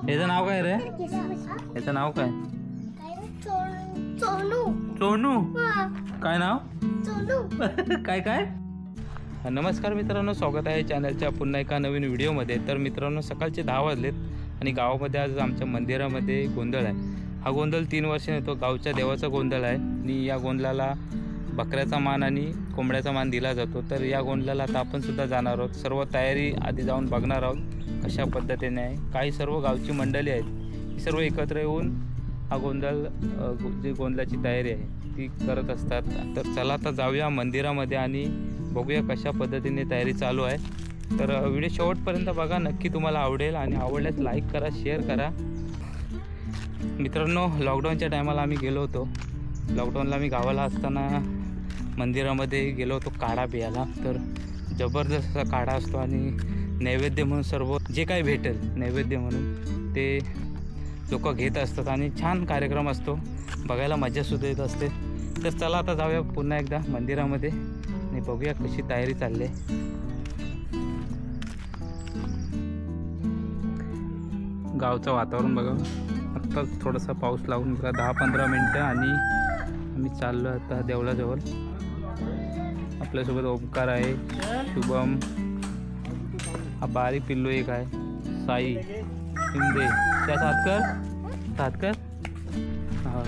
याचं नाव काय रे? याचं नाव काय? सोनू. काय नाव? काय काय? नमस्कार मित्रांनो, स्वागत आहे चॅनलच्या पुन्हा एका नवीन व्हिडिओमध्ये. तर मित्रांनो, सकाळचे 10 वाजलेत आणि गावामध्ये आज आमच्या मंदिरामध्ये गोंधळ आहे. हा गोंधळ 3 वर्षांनी येतो. गावच्या देवाचा गोंधळ आहे आणि या गोंधळाला बकऱ्याचा मान आणि कोंबड्याचा मान दिला जातो. तर या गोंधळाला आता आपण सुद्धा जाणार आहोत. सर्व तयारी आधी जाऊन बघणार आहोत कशा पद्धतीने आहे. काही सर्व गावची मंडळी आहेत, ही सर्व एकत्र येऊन हा गोंधळ जी गोंधळाची तयारी आहे ती करत असतात. तर चला आता जाऊया मंदिरामध्ये आणि बघूया कशा पद्धतीने तयारी चालू आहे. तर व्हिडिओ शेवटपर्यंत बघा, नक्की तुम्हाला आवडेल आणि आवडल्यास लाईक करा, शेअर करा. मित्रांनो, लॉकडाऊनच्या टायमाला आम्ही गेलो होतो. लॉकडाऊनला मी गावाला असताना मंदिरामध्ये गेलो होतो काढा प्यायला. तर जबरदस्त असा काढा असतो आणि नैवेद्य म्हणून सर्व जे काही भेटेल नैवेद्य म्हणून ते लोक घेत असतात आणि छान कार्यक्रम असतो, बघायला मजासुद्धा येत असते. तर चला आता जाऊया पुन्हा एकदा मंदिरामध्ये आणि बघूया कशी तयारी चालली आहे. गावचं वातावरण बघा, आत्ता थोडासा पाऊस लागून बघा 10-15 मिनटं आणि आम्ही चाललो आता देवळाजवळ. आपल्यासोबत ओमकार आहे, शुभम, हा बारीक पिल्लू एक आहे, साई शिंदे, त्या सातकर. हा,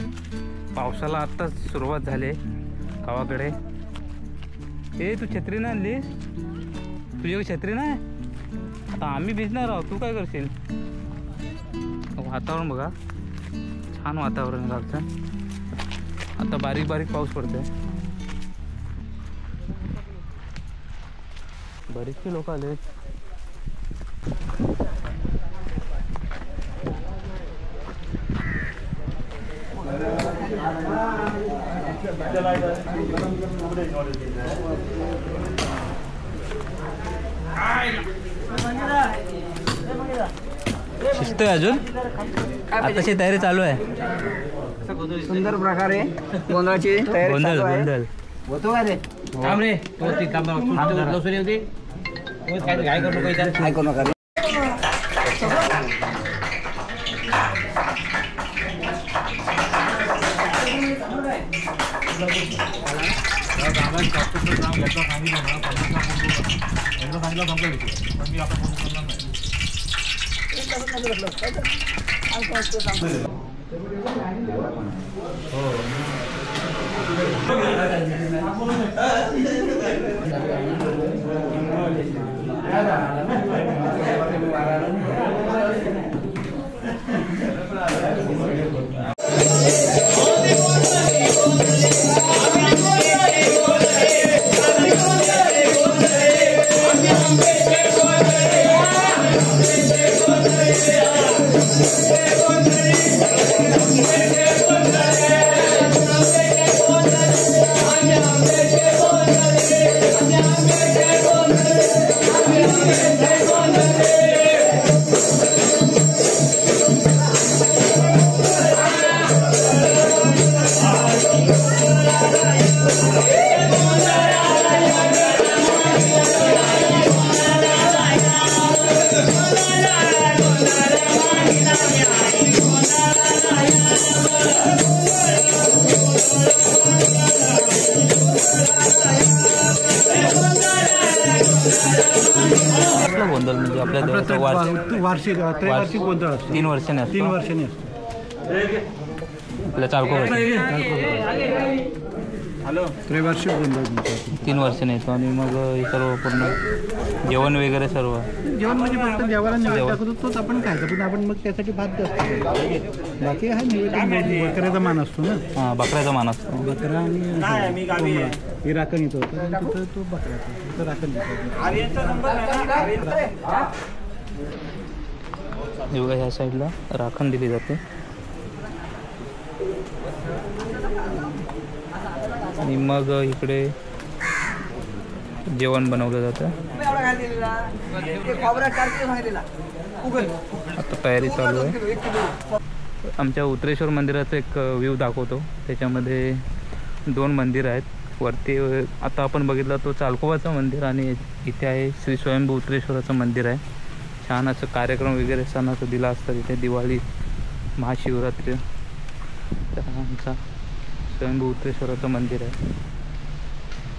पावसाला आत्ताच सुरुवात झाली गावाकडे. ए तू छत्री नाही आणली? तुझी छत्री नाही? आता आम्ही भिजणार आहोत, तू काय करशील? वातावरण बघा, छान वातावरण गावचं. आता बारीक बारीक पाऊस पडतोय. बरेचसे लोक आले. शिस्त आहे अजून, आताची तयारी चालू आहे. सुंदर प्रकारे गोंधळाची तयारी चालू आहे. गोंधळ होतो का रे? थांब रे, तो ती थांब लवकर होती. काय घाई करू नको इथं. काय करू नका रे. गोंधळ म्हणजे आपल्या वार्षिक गोंधळ असतो. 3 वर्षांनी असतो. 3 वर्षांनी असतो. आपल्या त्रैवार्षिक गोंधळ 3 वर्षांनी येतो आणि मग हे सर्व पूर्ण जेवण वगैरे सर्व जेवण म्हणजे फक्त देवाला नैवेद्य दाखवतो तोच आपण खायचा, पण आपण मग त्यासाठी भात असतो. बाकी हा नैवेद्य बकऱ्याचा मान असतो ना. हां, बकऱ्याचा मान असतो. बकरा आणि हे राखण येतो, तिथं तो बकऱ्याचा तिथं राखण येतो. बघा, ह्या साईडला राखण दिली जाते आणि मग इकडे जेवण बनवलं जातं. आता तयारी चालू आहे. आमच्या उत्रेश्वर मंदिराचं एक व्ह्यू दाखवतो. त्याच्यामध्ये 2 मंदिर आहेत. वरती आता आपण बघितलं तो चालकोबाचं मंदिर आणि इथे आहे श्री स्वयंभू उत्रेश्वराचं मंदिर आहे. छान असं कार्यक्रम वगैरे सणाचं दिला असतं इथे. दिवाळी, महाशिवरात्री. तर आमचा स्वयंभू उत्रेश्वराचं मंदिर आहे.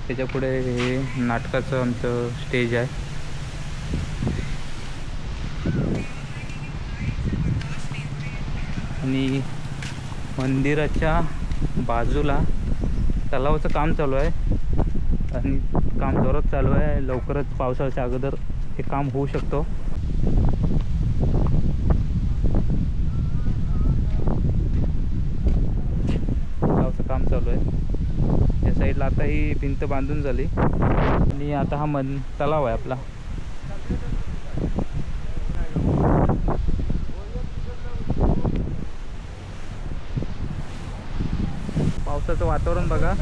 त्याच्यापुढे हे नाटकाचं आमचं स्टेज आहे. आणि मंदिराच्या बाजूला तलावाचं काम चालू आहे आणि काम जोरात चालू आहे. लवकरच पावसाच्या अगोदर हे काम होऊ शकतो. तलावाचं काम चालू आहे. या साईडला आता ही भिंत बांधून झाली आणि आता हा तलाव आहे आपला. पावसाचं वातावरण बघा.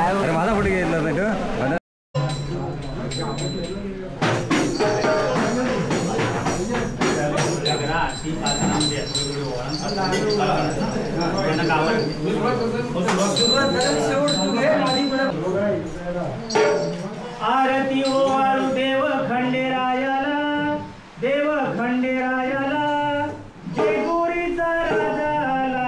अरे माझा फोटो घेतला नाही का? आरती ओवाळू देव खंडेरायाला, देव खंडेरायाला, जेजुरीचा राजा आला,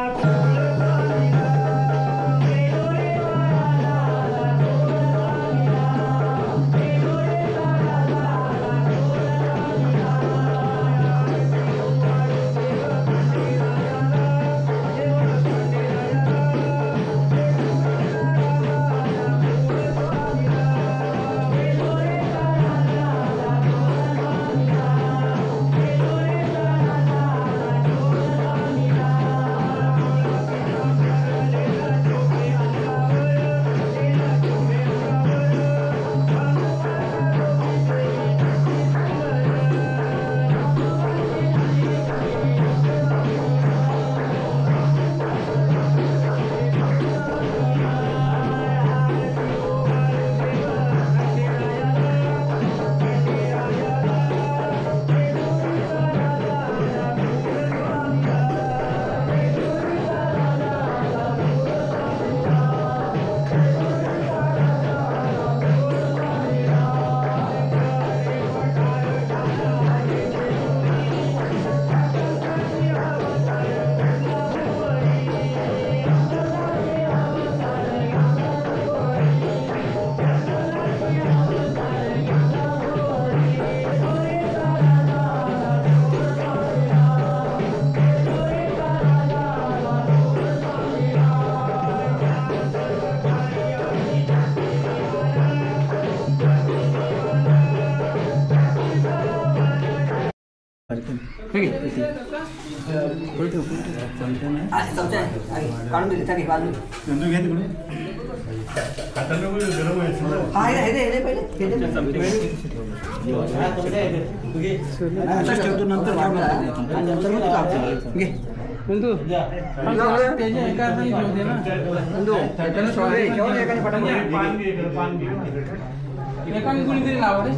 काढून दिले बाजू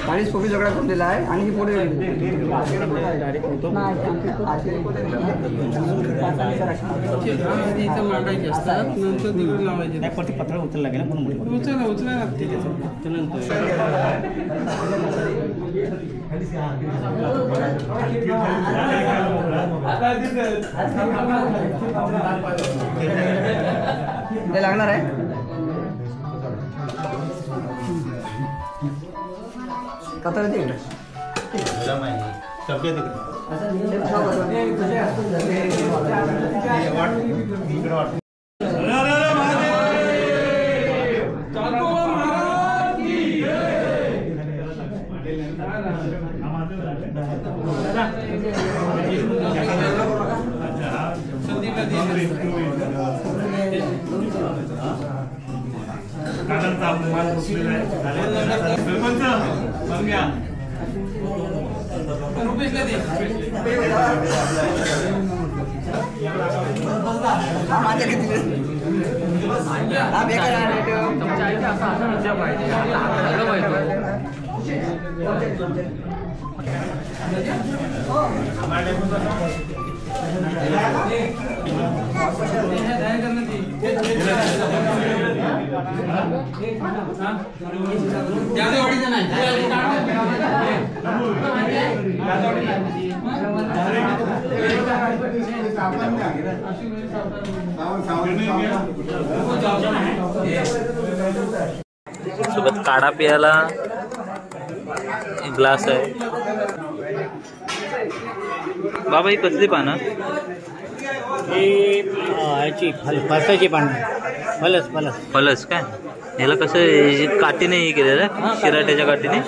चाळीस फोकी सगळा करून दिला आहे आणि पुढे मांडायचे असतात नंतर तिकडे लावायचे पत्र उचलला गेला म्हणून उचला लागते ते लागणार आहे कतर दे सोबत काढा प्यायला ग्लास आहे. बाबा ही कसली पानं? ह्याची फळसाची पानं. फलस फलस फलस काय? याला कसं काठीने हे केलेलं शिराट्याच्या काठीने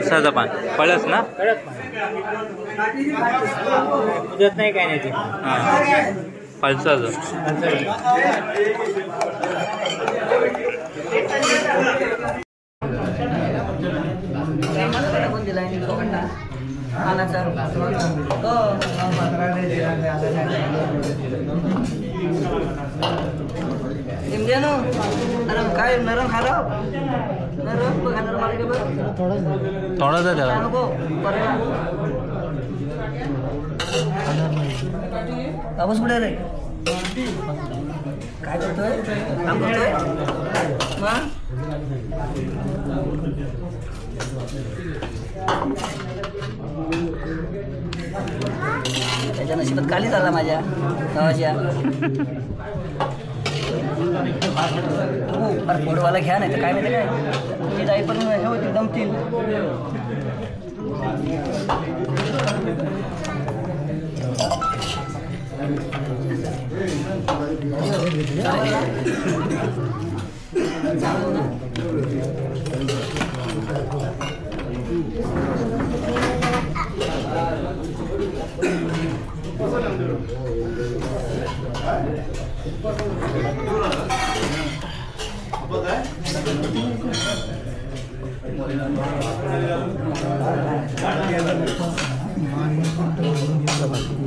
साधा पान फळस ना. उदत नाही काय नाही ते. हां फळसाचं. काय नरम खारा नरम खाणार मला थोडासा त्याला कापूस कुठे रे? काय करतोय? काम करतोय मग? त्याच्या नशिबात काली झाला माझ्या गावाच्या. अरे पोडवाला घ्या नाही तर काय माहिती काय ती जाई पण हे होती दमतील.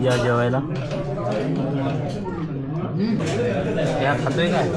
या जेवायला या खातोय काय?